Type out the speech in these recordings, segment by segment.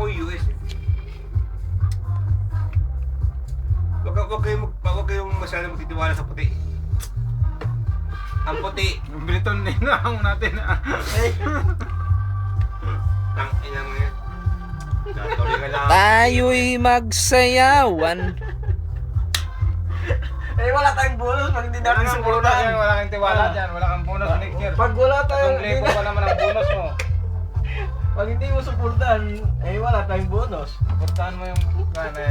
ko yung US eh. Wag kayong masyadong magtitiwala sa puti. Ang puti. Briton din na ang natin. Tang ina mo yan. Natuloy ka lang. Tayo'y magsayawan. Wala tayong bonus pag hindi Wala natin kang bonus supportan. yan, wala kang tiwala dyan, wala kang bonus next year. Pag wala tayong Itong libo pa naman ang bonus mo. pag hindi mo supportan, wala tayong bonus. Portahan mo yung kanay.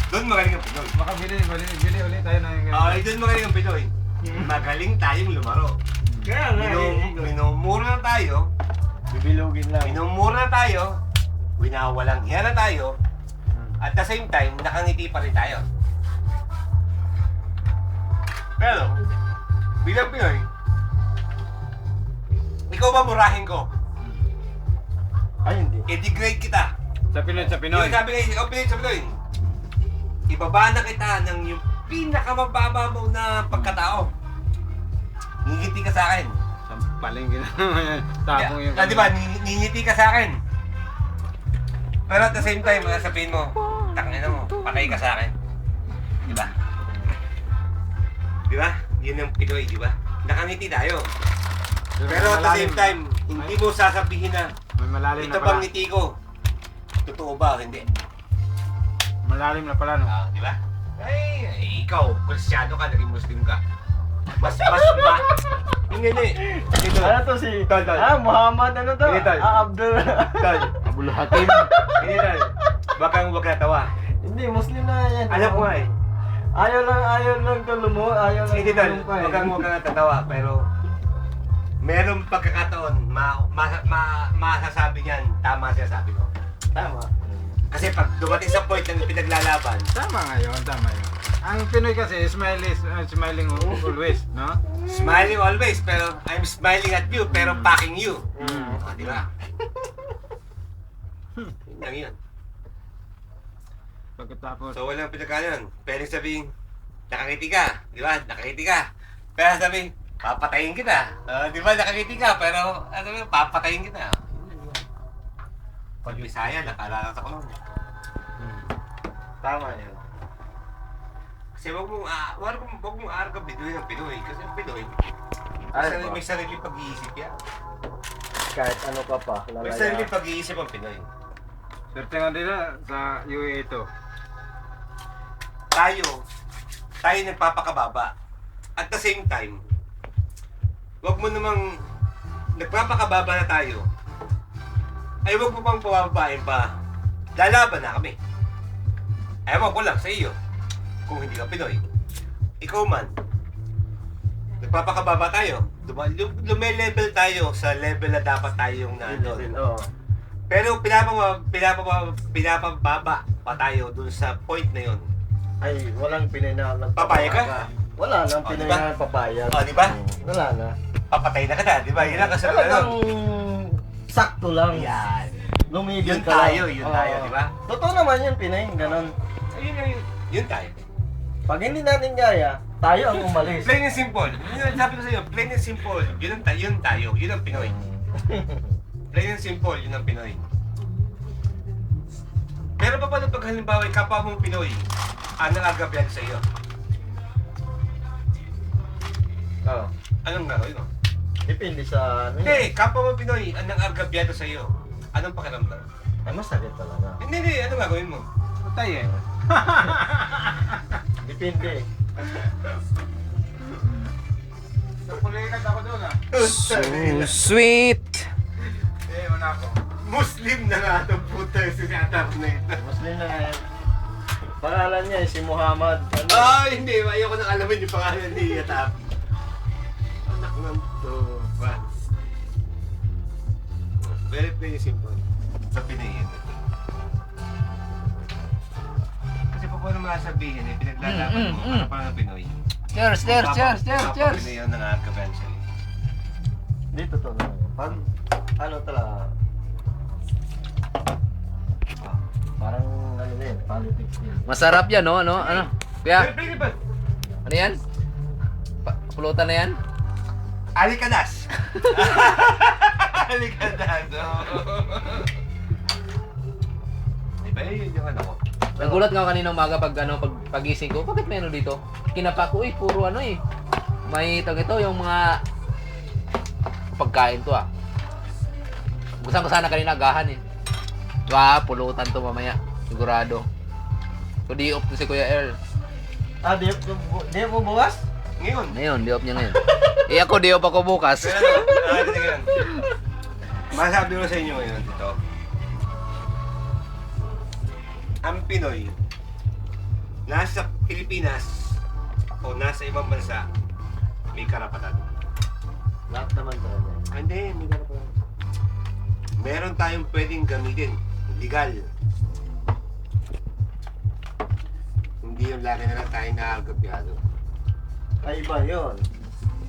Doon magaling ang Pinoy. Makabili ulit tayo ng Ay, doon magaling ang Pinoy. Magaling tayong lumaro. Kaya nga Minumura na tayo. bibilugin lang. Minumura na tayo. Winawalang hiya na tayo. At the same time, nakangiti pa rin tayo. Pero, bilang Pinoy, ikaw ba murahin ko? Ay, hindi. I-degrade kita. Sa Pinoy. Yung sabi nga, ikaw Pinoy sa Pinoy, ibaba na kita ng yung pinakamababa mo na pagkatao. Ngingiti ka sa akin. Sampaling ginawa. Tapong yung... Di ba, ngingiti ka sa akin. Pero at the same time, sabihin mo, tangina mo, patay ka sa akin. Di ba? Di ba? Yun ang Pinoy, di ba? Nakangiti tayo. Pero at the same time, hindi mo sasabihin na, May malalim ito na bang pala. ngiti ko? Totoo ba? Hindi. Malalim na pala, no? Di ba? Ay, ikaw, Kristyano ka, naging Muslim ka. Mas, hindi. Dito. Ano to si... Tol. Muhammad ano to? Hindi, tol. Abdul. Tol. Abul Hatim. Hindi, Tol. Wag kang natawa. Hindi, Muslim na yan. Alam ko nga eh. Ayaw lang tulumo. Ayaw lang Hindi, Tol. tulumpa eh. Wag kang natatawa, pero merong pagkakataon, masasabi niyan, tama siya sabi ko. Tama. Kasi pag dumating sa point ng pinaglalaban, Tama nga yun, tama yun. Ang Pinoy kasi, smiling always, no? smiling always, pero I'm smiling at you, pero packing you. Di ba? Yun lang yun. Pagkatapos, So walang pinagkanan. Pwedeng sabihin, nakangiti ka, di ba? Nakangiti ka. Pero sabihin, papatayin kita. Di ba? Nakangiti ka, pero papatayin kita. Pag Bisaya, nakaalala sa kulong. Tama yan. Kasi wag mong arka Pinoy ng Pinoy. Kasi ang Pinoy, Ay, may sarili pag-iisip yan. kahit ano ka pa. May sarili pag-iisip ang Pinoy. swerte nga nila sa UAE ito. Tayo nagpapakababa. At the same time, wag mo namang nagpapakababa na tayo, ay wag mo pang pababain pa. Lalaban na kami. Ewan ko lang sa iyo, kung hindi ka Pinoy. Ikaw man, nagpapakababa tayo. Lume-level tayo sa level na dapat tayong nandun. Oo. Pero pinapababa pa tayo dun sa point na yun. Ay, walang Pinay na Papaya ka? Wala nang Oh, Pinay diba? na papayag. Oh, di ba? Wala na. Papatay na kita, di ba? Yun ang kasunod Talagang nun. sakto lang. Yan. Lumigil Yun ka lang. tayo, yun tayo, Oo. di ba? Totoo naman yun, Pinay. Ganon. Yun tayo. Pag hindi natin kaya, tayo ang umalis. Plain and simple. Yun ang sabi ko sa iyo, plain and simple. Yun tayo. Yun ang Pinoy. Plain and simple, yun ang Pinoy. Pero pa paano pag halimbawa, kapwa mong Pinoy, ang nangagabyad sa iyo? Oo. Anong gagawin mo? Depende sa ano yun. Hindi, kapwa mong Pinoy, ang nangagabyado sa iyo. Anong pakiramdam? Ay, masakit talaga. Hindi, anong gagawin mo? Patay eh. Depende. Napulikat ako doon ah. So sweet. Eh, wala ako. Muslim na nga itong puta si Atar na ito. Muslim na nga yan. Pangalan niya si Muhammad. Ano? Hindi. Ayoko nang alamin yung pangalan ni Atar. Anak ng tuba. Very, very simple. Sa Pinay yan. Kasi pa paano masasabihin eh, pinaglalaban mo, ano pa ng Pinoy? Cheers. Pinoy ang nangagaban siya. Hindi totoo naman. Pag, ano talaga, parang ano na yun, politics yun. Masarap yan, no? Ano? Kuya, Pwede ba? ano yan? Pulutan na yan? Alikadas! Alikadas! yun yung ano ko. Nagulat nga kanina umaga pag pagising ko, bakit may ano dito? Kinapa ko puro ano eh. May tag ito yung mga pagkain to ah. Gusto ko sana kanina agahan eh. Pulutan to mamaya. Sigurado. So di off to si Kuya Earl. Di mo buwas? Ngayon. Ngayon, di off niya ngayon. Ako, di off ako bukas. Pero sige lang. Masabi ko sa inyo ngayon dito. Ang Pinoy, nasa Pilipinas o nasa ibang bansa, may karapatan. Lahat naman talaga. Hindi, may karapatan. Meron tayong pwedeng gamitin. Legal. Hindi yung lagi na lang tayo nakagapyado. Ay, iba yun.